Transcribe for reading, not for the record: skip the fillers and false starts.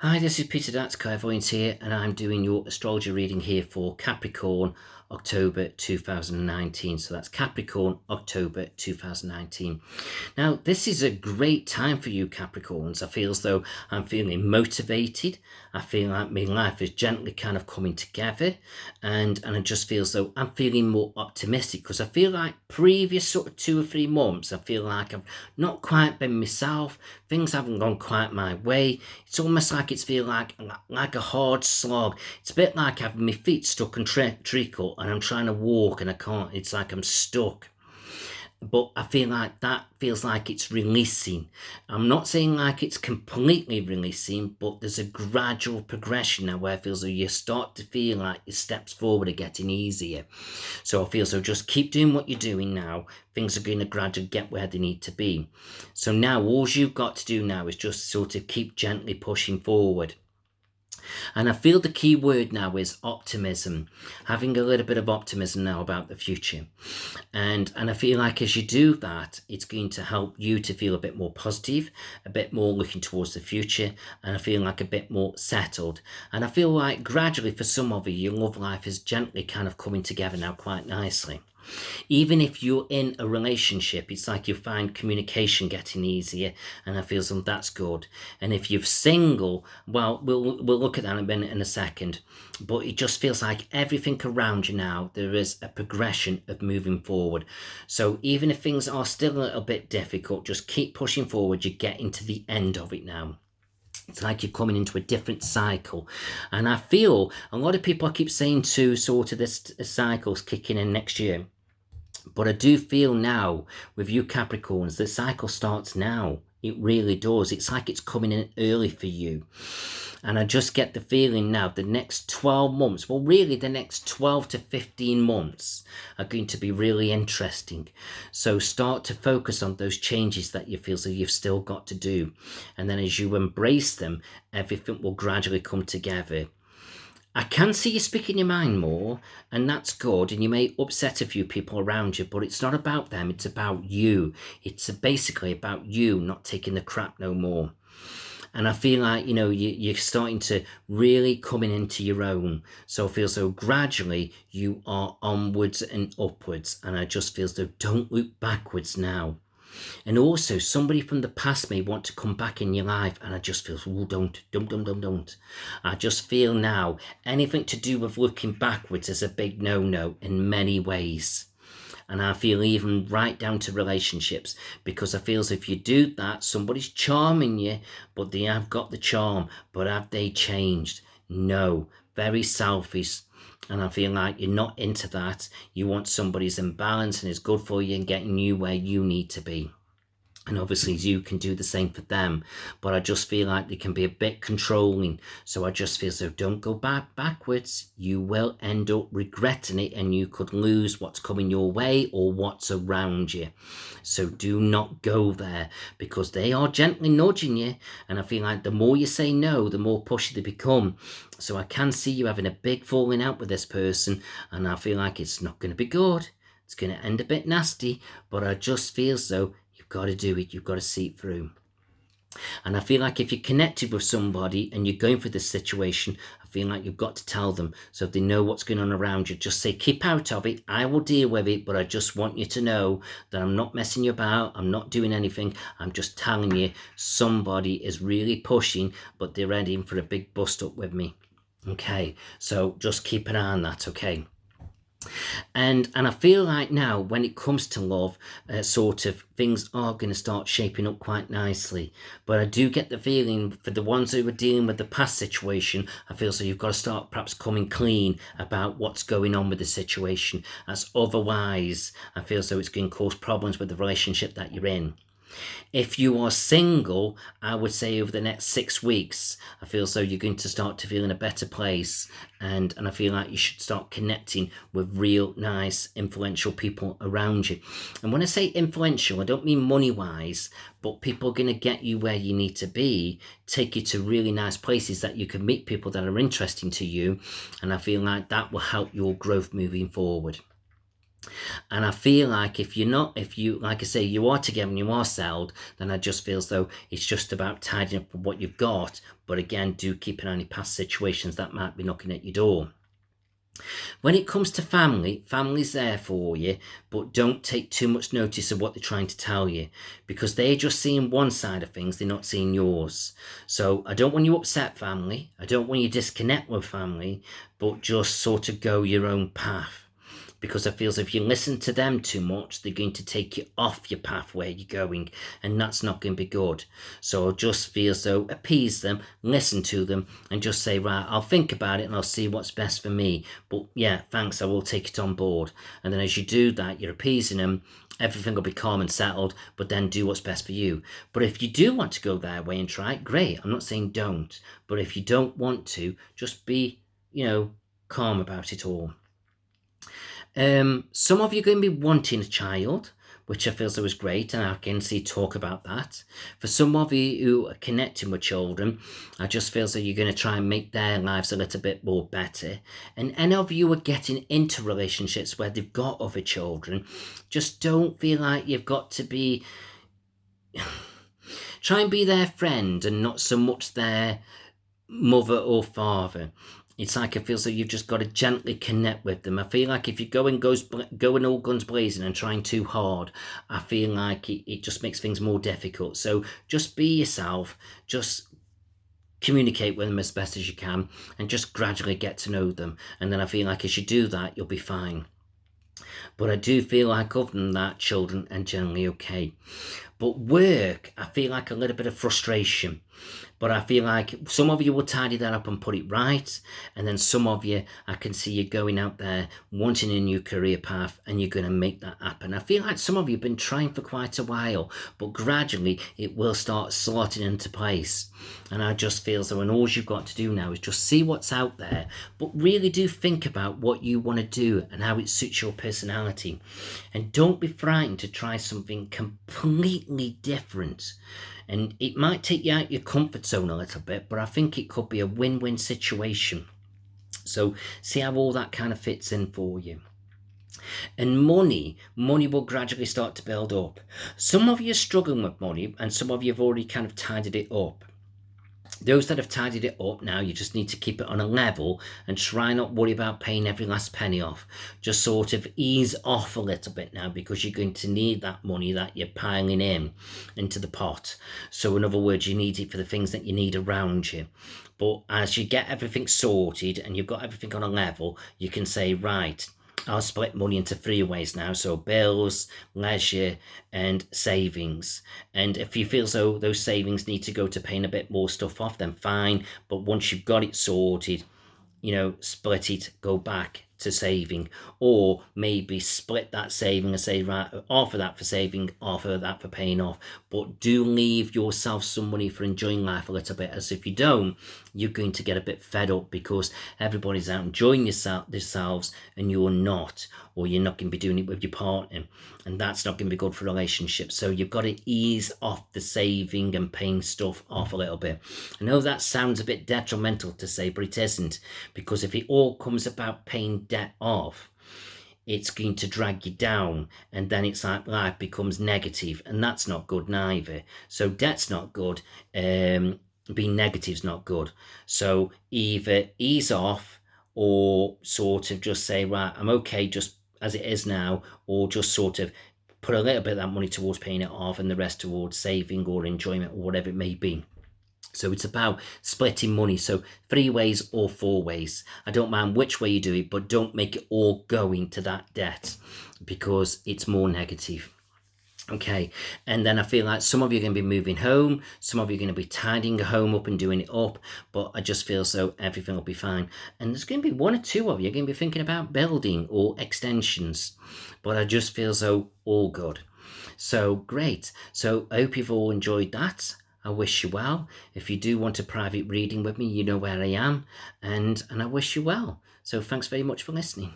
Hi, this is Peter That's Clairvoyant here, and I'm doing your astrology reading here for Capricorn October 2019. So that's Capricorn October 2019. Now, this is a great time for you Capricorns. I feel as though I'm feeling motivated. I feel like my life is gently kind of coming together, and I just feel as though I'm feeling more optimistic because I feel like previous sort of 2 or 3 months, I feel like I've not quite been myself. Things haven't gone quite my way. It's almost like it's feel like a hard slog. It's a bit like having my feet stuck in treacle and I'm trying to walk and I can't. It's like I'm stuck. But I feel like that feels like it's releasing. I'm not saying like it's completely releasing, but there's a gradual progression now where it feels like you start to feel like your steps forward are getting easier. So I feel so just keep doing what you're doing now. Things are going to gradually get where they need to be. So now all you've got to do now is just sort of keep gently pushing forward. And I feel the key word now is optimism, having a little bit of optimism now about the future. And I feel like as you do that, it's going to help you to feel a bit more positive, a bit more looking towards the future, and I feel like a bit more settled. And I feel like gradually for some of you, your love life is gently kind of coming together now quite nicely. Even if you're in a relationship, it's like you find communication getting easier, and I feel some that's good. And if you're single, well, we'll look at that in a second. But it just feels like everything around you now, there is a progression of moving forward. So even if things are still a little bit difficult, just keep pushing forward. You're getting to the end of it now. It's like you're coming into a different cycle. And I feel a lot of people I keep saying to sort of this cycle's kicking in next year. But I do feel now with you Capricorns, the cycle starts now. It really does. It's like it's coming in early for you. And I just get the feeling now the next 12 months, well, really the next 12 to 15 months are going to be really interesting. So start to focus on those changes that you feel so you've still got to do. And then as you embrace them, everything will gradually come together. I can see you speaking your mind more, and that's good, and you may upset a few people around you, but it's not about them, it's about you. It's basically about you not taking the crap no more. And I feel like, you're starting to really coming into your own. So I feel so gradually you are onwards and upwards, and I just feel so don't look backwards now. And also, somebody from the past may want to come back in your life, and I just feel, oh, don't. I just feel now, anything to do with looking backwards is a big no-no in many ways. And I feel even right down to relationships, because I feel as if you do that, somebody's charming you, but they have got the charm, but have they changed? No, very selfish. And I feel like you're not into that. You want somebody's in balance and is good for you and getting you where you need to be. And obviously you can do the same for them, but I just feel like they can be a bit controlling. So I just feel so don't go backwards. You will end up regretting it, and you could lose what's coming your way or what's around you. So do not go there, because they are gently nudging you, and I feel like the more you say no, the more pushy they become. So I can see you having a big falling out with this person, and I feel like it's not going to be good. It's going to end a bit nasty, but I just feel so you've got to do it. You've got to see it through. And I feel like if you're connected with somebody and you're going through this situation, I feel like you've got to tell them. So if they know what's going on around you, just say, keep out of it. I will deal with it, but I just want you to know that I'm not messing you about. I'm not doing anything. I'm just telling you somebody is really pushing, but they're ready for a big bust up with me. Okay, so just keep an eye on that, okay? And I feel like now when it comes to love, sort of things are going to start shaping up quite nicely. But I do get the feeling for the ones who were dealing with the past situation, I feel so you've got to start perhaps coming clean about what's going on with the situation. As otherwise, I feel so it's going to cause problems with the relationship that you're in. If you are single, I would say over the next 6 weeks, I feel so you're going to start to feel in a better place, and I feel like you should start connecting with real nice, influential people around you. And when I say influential, I don't mean money-wise, but people are going to get you where you need to be, take you to really nice places that you can meet people that are interesting to you, and I feel like that will help your growth moving forward. And I feel like if you're not, if you, like I say, you are together and you are settled, then I just feel as though it's just about tidying up what you've got. But again, do keep an eye on any past situations that might be knocking at your door. When it comes to family, family's there for you, but don't take too much notice of what they're trying to tell you, because they're just seeing one side of things, they're not seeing yours. So I don't want you upset family, I don't want you to disconnect with family, but just sort of go your own path. Because I feel as if you listen to them too much, they're going to take you off your path where you're going, and that's not going to be good. So I just feel as though appease them, listen to them, and just say, right, I'll think about it and I'll see what's best for me. But yeah, thanks, I will take it on board. And then as you do that, you're appeasing them, everything will be calm and settled, but then do what's best for you. But if you do want to go their way and try it, great. I'm not saying don't. But if you don't want to, just be, calm about it all. Some of you are going to be wanting a child, which I feel so was great, and I can see talk about that. For some of you who are connecting with children, I just feel so you're going to try and make their lives a little bit more better. And any of you are getting into relationships where they've got other children, just don't feel like you've got to be... Try and be their friend and not so much their mother or father. It's like I feel so you've just got to gently connect with them. I feel like if you're going all guns blazing and trying too hard, I feel like it just makes things more difficult. So just be yourself, just communicate with them as best as you can, and just gradually get to know them. And then I feel like as you do that, you'll be fine. But I do feel like other than that, children are generally okay. But work, I feel like a little bit of frustration. But I feel like some of you will tidy that up and put it right. And then some of you, I can see you going out there wanting a new career path, and you're going to make that happen. I feel like some of you have been trying for quite a while, but gradually it will start slotting into place. And I just feel so, and all you've got to do now is just see what's out there, but really do think about what you want to do and how it suits your personality. And don't be frightened to try something completely different. And it might take you out your comfort zone a little bit, but I think it could be a win-win situation. So see how all that kind of fits in for you. And money will gradually start to build up. Some of you are struggling with money, and some of you have already kind of tidied it up. Those that have tidied it up now, you just need to keep it on a level and try not worry about paying every last penny off. Just sort of ease off a little bit now, because you're going to need that money that you're piling in into the pot. So in other words, you need it for the things that you need around you. But as you get everything sorted and you've got everything on a level, you can say, right, I'll split money into 3 ways now. So bills, leisure, and savings. And if you feel so those savings need to go to paying a bit more stuff off, then fine. But once you've got it sorted, split it, go back to saving. Or maybe split that saving and say, right, offer that for saving, offer that for paying off. But do leave yourself some money for enjoying life a little bit, as if you don't, you're going to get a bit fed up, because everybody's out enjoying themselves and you're not, or you're not going to be doing it with your partner, and that's not going to be good for relationships. So you've got to ease off the saving and paying stuff off a little bit. I know that sounds a bit detrimental to say, but it isn't, because if it all comes about paying debt off, it's going to drag you down, and then it's like life becomes negative, and that's not good neither. So debt's not good, being negative's not good. So either ease off, or sort of just say, right, I'm okay just as it is now, or just sort of put a little bit of that money towards paying it off and the rest towards saving or enjoyment or whatever it may be. So it's about splitting money. So 3 ways or 4 ways. I don't mind which way you do it, but don't make it all go into that debt, because it's more negative. Okay, and then I feel like some of you are going to be moving home, some of you are going to be tidying a home up and doing it up, but I just feel so everything will be fine. And there's going to be 1 or 2 of you are going to be thinking about building or extensions, but I just feel so all good. So great. So I hope you've all enjoyed that. I wish you well. If you do want a private reading with me, you know where I am, and I wish you well. So thanks very much for listening.